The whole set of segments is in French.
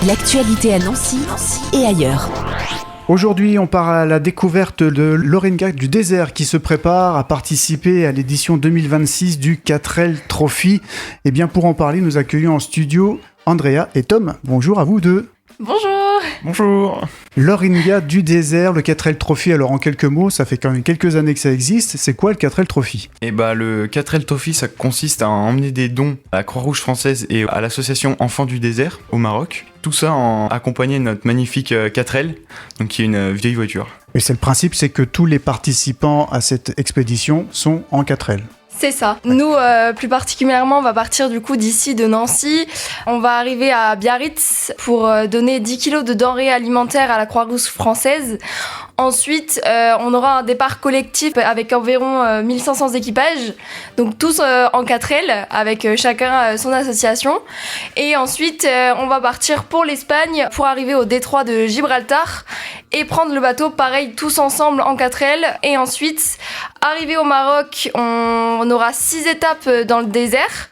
L'actualité à Nancy et ailleurs. Aujourd'hui, on part à la découverte de l'Oringa du désert qui se prépare à participer à l'édition 2026 du 4L Trophy. Et bien pour en parler, nous accueillons en studio Andrea et Tom. Bonjour à vous deux. Bonjour. Bonjour. L'Oringa du désert, le 4L Trophy, alors en quelques mots, ça fait quand même quelques années que ça existe. C'est quoi le 4L Trophy ? Le 4L Trophy, ça consiste à emmener des dons à la Croix-Rouge française et à l'association Enfants du désert au Maroc. Tout ça en accompagné de notre magnifique 4L, donc qui est une vieille voiture. Et c'est le principe, c'est que tous les participants à cette expédition sont en 4L. C'est ça. Nous, plus particulièrement, on va partir du coup d'ici de Nancy. On va arriver à Biarritz pour donner 10 kilos de denrées alimentaires à la Croix-Rouge française. Ensuite, on aura un départ collectif avec environ 1500 équipages, donc tous en 4L, avec chacun son association. Et ensuite, on va partir pour l'Espagne, pour arriver au détroit de Gibraltar et prendre le bateau, pareil, tous ensemble en 4L. Et ensuite, arriver au Maroc, on aura 6 étapes dans le désert.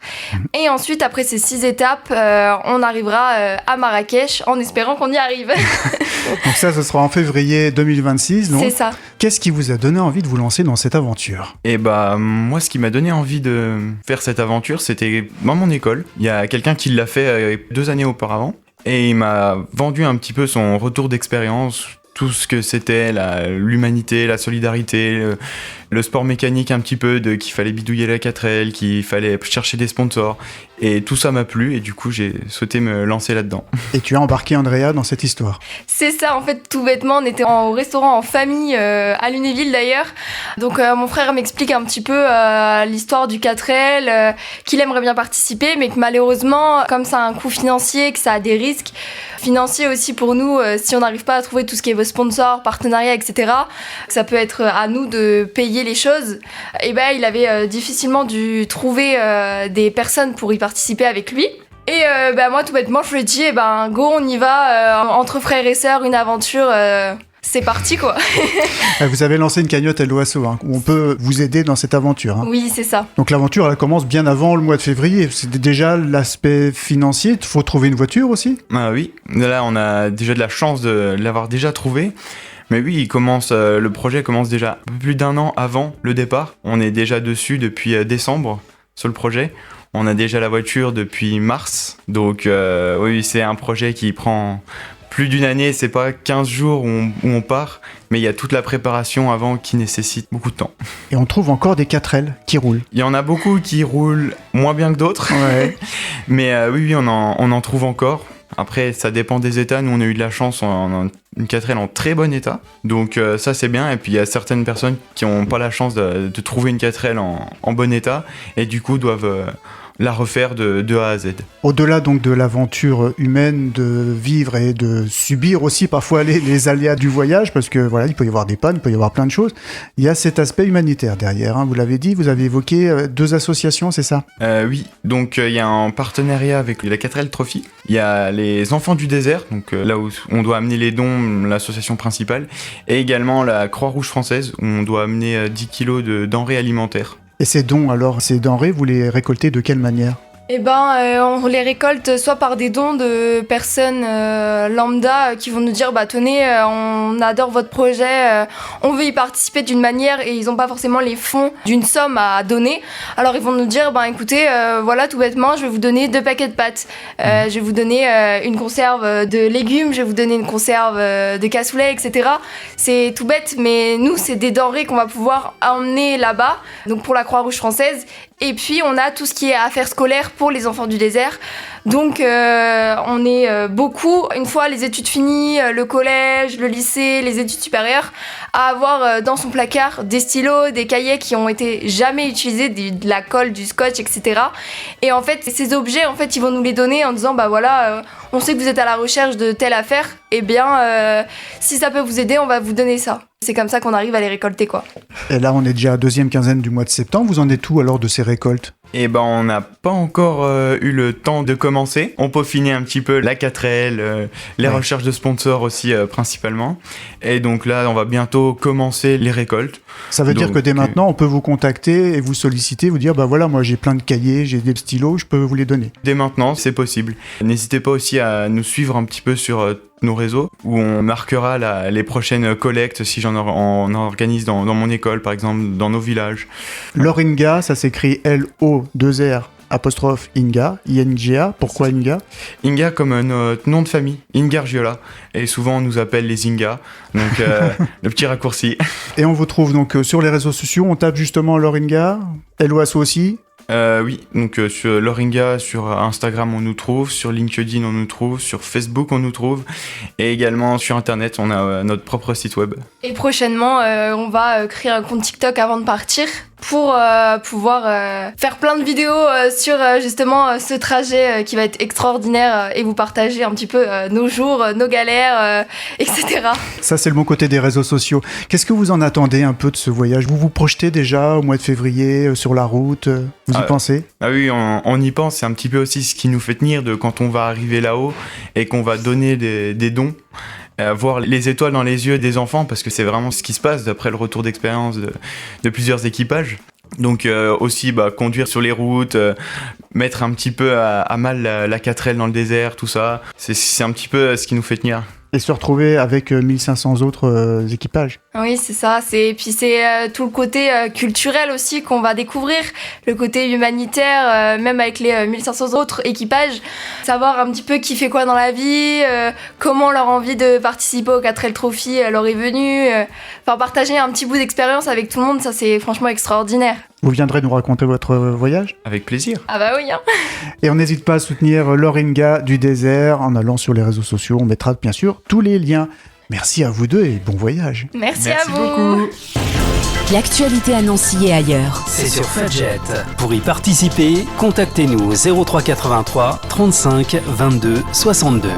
Et ensuite, après ces 6 étapes, on arrivera à Marrakech en espérant qu'on y arrive. Donc ça, ce sera en février 2026, non ? C'est ça. Qu'est-ce qui vous a donné envie de vous lancer dans cette aventure ? Moi, ce qui m'a donné envie de faire cette aventure, c'était dans mon école. Il y a quelqu'un qui l'a fait 2 années auparavant. Et il m'a vendu un petit peu son retour d'expérience, tout ce que c'était l'humanité, la solidarité, le sport mécanique un petit peu, qu'il fallait bidouiller la 4L, qu'il fallait chercher des sponsors. Et tout ça m'a plu et du coup j'ai souhaité me lancer là-dedans. Et tu as embarqué Andrea dans cette histoire. C'est ça, en fait, tout bêtement, on était au restaurant en famille à Lunéville d'ailleurs. Donc mon frère m'explique un petit peu l'histoire du 4L, qu'il aimerait bien participer, mais que malheureusement, comme ça a un coût financier, que ça a des risques financiers aussi pour nous, si on n'arrive pas à trouver tout ce qui est vos sponsors, partenariats, etc., que ça peut être à nous de payer les choses. Et il avait difficilement dû trouver des personnes pour y participer avec lui. Et moi, tout bêtement, je lui ai dit, go, on y va, entre frères et sœurs, une aventure, c'est parti, quoi. Vous avez lancé une cagnotte à l'OASO, où on peut vous aider dans cette aventure. Oui, c'est ça. Donc l'aventure, elle commence bien avant le mois de février. C'est déjà l'aspect financier. Il faut trouver une voiture aussi ? Ah oui, là on a déjà de la chance de l'avoir déjà trouvé. Mais oui, le projet commence déjà un peu plus d'1 an avant le départ. On est déjà dessus depuis décembre sur le projet. On a déjà la voiture depuis mars. Donc oui, c'est un projet qui prend plus d'1 année. C'est pas 15 jours où on part, mais il y a toute la préparation avant qui nécessite beaucoup de temps. Et on trouve encore des 4L qui roulent. Il y en a beaucoup qui roulent moins bien que d'autres. Ouais. Mais oui, on en trouve encore. Après, ça dépend des états. Nous, on a eu de la chance, on a une 4L en très bon état. Donc ça, c'est bien. Et puis, il y a certaines personnes qui n'ont pas la chance de trouver une 4L en bon état et du coup doivent la refaire de A à Z. Au-delà donc de l'aventure humaine, de vivre et de subir aussi parfois les aléas du voyage, parce que voilà, il peut y avoir des pannes, il peut y avoir plein de choses, il y a cet aspect humanitaire derrière. Vous l'avez dit, vous avez évoqué 2 associations, c'est ça ? Oui, donc il y a un partenariat avec la 4L Trophy. Il y a les Enfants du désert, donc là où on doit amener les dons, l'association principale, et également la Croix-Rouge française, où on doit amener 10 kilos de denrées alimentaires. Et ces dons, alors, ces denrées, vous les récoltez de quelle manière ? On les récolte soit par des dons de personnes lambda qui vont nous dire tenez, on adore votre projet, on veut y participer d'une manière, et ils n'ont pas forcément les fonds d'une somme à donner. Alors ils vont nous dire écoutez, voilà, tout bêtement, je vais vous donner 2 paquets de pâtes, je vais vous donner une conserve de légumes, je vais vous donner une conserve de cassoulet, etc. C'est tout bête, mais nous c'est des denrées qu'on va pouvoir emmener là-bas, donc pour la Croix-Rouge française. Et puis on a tout ce qui est affaires scolaires pour les enfants du désert. Donc on est beaucoup, une fois les études finies, le collège, le lycée, les études supérieures, à avoir dans son placard des stylos, des cahiers qui ont été jamais utilisés, de la colle, du scotch, etc. Et en fait, ces objets, ils vont nous les donner en disant on sait que vous êtes à la recherche de telle affaire, si ça peut vous aider, on va vous donner ça. C'est comme ça qu'on arrive à les récolter, quoi. Et là, on est déjà à 2e quinzaine du mois de septembre. Vous en êtes où alors de ces récoltes ? Et ben on n'a pas encore eu le temps de commencer. On peaufinait un petit peu la 4L, les recherches de sponsors aussi principalement. Et donc là, on va bientôt commencer les récoltes. Ça veut dire que dès maintenant, on peut vous contacter et vous solliciter, vous dire, bah voilà, moi j'ai plein de cahiers, j'ai des stylos, je peux vous les donner. Dès maintenant, c'est possible. N'hésitez pas aussi à nous suivre un petit peu sur nos réseaux, où on marquera les prochaines collectes si on organise dans mon école, par exemple, dans nos villages. Loringa, ça s'écrit L-O-2-R apostrophe Inga, I-N-G-A. Pourquoi Inga? Inga comme notre nom de famille, Ingargiola. Et souvent on nous appelle les Inga, donc le petit raccourci. Et on vous trouve donc sur les réseaux sociaux, on tape justement Loringa, LOASO aussi. Oui, donc sur Loringa, sur Instagram on nous trouve, sur LinkedIn on nous trouve, sur Facebook on nous trouve, et également sur Internet on a notre propre site web. Et prochainement, on va créer un compte TikTok avant de partir pour pouvoir faire plein de vidéos sur justement ce trajet qui va être extraordinaire et vous partager un petit peu nos jours, nos galères, etc. Ça, c'est le bon côté des réseaux sociaux. Qu'est-ce que vous en attendez un peu de ce voyage? Vous vous projetez déjà au mois de février sur la route? Vous y pensez? Ah oui, on y pense. C'est un petit peu aussi ce qui nous fait tenir de quand on va arriver là-haut et qu'on va donner des dons. Voir les étoiles dans les yeux des enfants, parce que c'est vraiment ce qui se passe d'après le retour d'expérience de plusieurs équipages. Donc aussi conduire sur les routes, mettre un petit peu à mal la 4L dans le désert, tout ça, c'est un petit peu ce qui nous fait tenir. Et se retrouver avec 1500 autres équipages. Oui, c'est ça. Puis c'est tout le côté culturel aussi qu'on va découvrir, le côté humanitaire, même avec les 1500 autres équipages. Savoir un petit peu qui fait quoi dans la vie, comment leur envie de participer au 4L Trophy leur est venue. Partager un petit bout d'expérience avec tout le monde, ça c'est franchement extraordinaire. Vous viendrez nous raconter votre voyage? Avec plaisir. Ah bah oui, hein. Et on n'hésite pas à soutenir Loringa du désert en allant sur les réseaux sociaux. On mettra bien sûr tous les liens. Merci à vous deux et bon voyage. Merci à vous. Beaucoup. L'actualité à Nancy et ailleurs. C'est sur Fudget. Pour y participer, contactez-nous au 03 83 35 22 62.